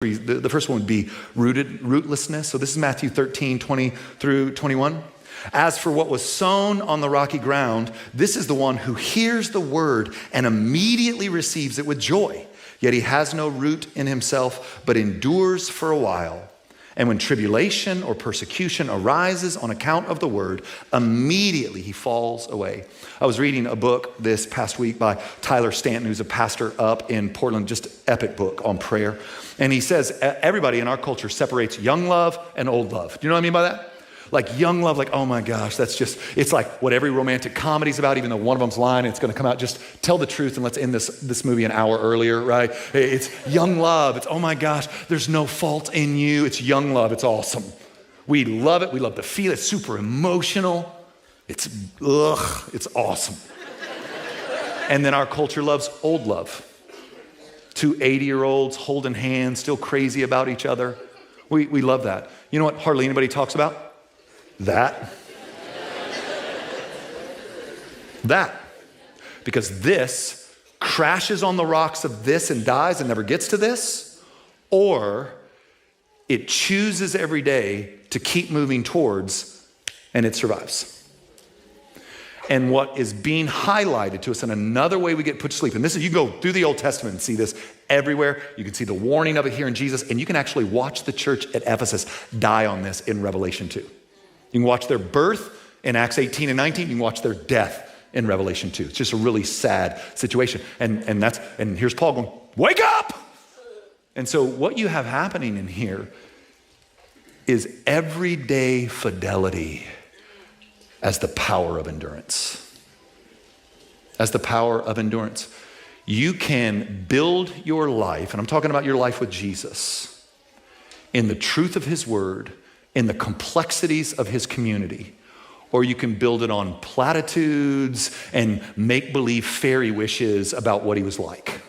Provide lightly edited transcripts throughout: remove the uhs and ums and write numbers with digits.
The first one would be rootlessness. So this is Matthew 13, 20 through 21. As for what was sown on the rocky ground, this is the one who hears the word and immediately receives it with joy. Yet he has no root in himself, but endures for a while. And when tribulation or persecution arises on account of the word, immediately he falls away. I was reading a book this past week by Tyler Stanton, who's a pastor up in Portland, just epic book on prayer. And he says everybody in our culture separates young love and old love. Do you know what I mean by that? Like young love, like, oh my gosh, it's like what every romantic comedy's about, even though one of them's lying, it's gonna come out, just tell the truth and let's end this movie an hour earlier, right? It's young love, it's, oh my gosh, there's no fault in you, it's young love, it's awesome. We love it, we love to feel it, it's super emotional, it's awesome. And then our culture loves old love. Two 80-year-olds holding hands, still crazy about each other. We love that. You know what hardly anybody talks about? That. Because this crashes on the rocks of this and dies and never gets to this, or it chooses every day to keep moving towards and it survives. And what is being highlighted to us in another way we get put to sleep, and this is, you go through the Old Testament and see this everywhere. You can see the warning of it here in Jesus, and you can actually watch the church at Ephesus die on this in Revelation 2. You can watch their birth in Acts 18 and 19. You can watch their death in Revelation 2. It's just a really sad situation. And here's Paul going, wake up! And so what you have happening in here is everyday fidelity as the power of endurance. As the power of endurance. You can build your life, and I'm talking about your life with Jesus, in the truth of his word, in the complexities of his community, or you can build it on platitudes and make-believe fairy wishes about what he was like.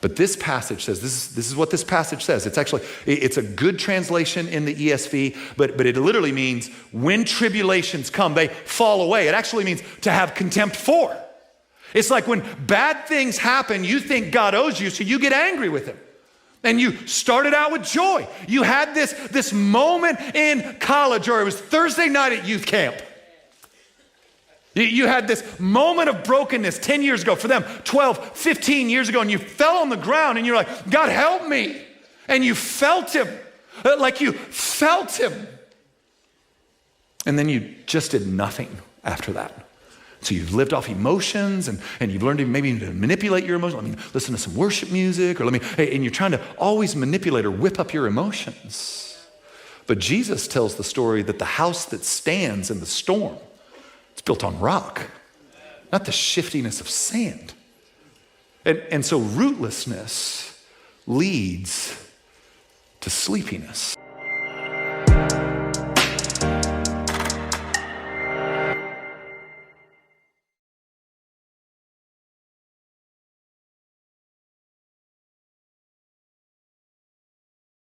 But this passage says, this is what this passage says. It's a good translation in the ESV, but it literally means when tribulations come, they fall away. It actually means to have contempt for. It's like when bad things happen, you think God owes you, so you get angry with him. And you started out with joy. You had this moment in college, or it was Thursday night at youth camp. You had this moment of brokenness 10 years ago, for them 12, 15 years ago, and you fell on the ground and you're like, God help me. And you felt him, like you felt him. And then you just did nothing after that. So you've lived off emotions and you've learned to maybe to manipulate your emotions. Listen to some worship music, and you're trying to always manipulate or whip up your emotions. But Jesus tells the story that the house that stands in the storm, it's built on rock, not the shiftiness of sand. And so rootlessness leads to sleepiness.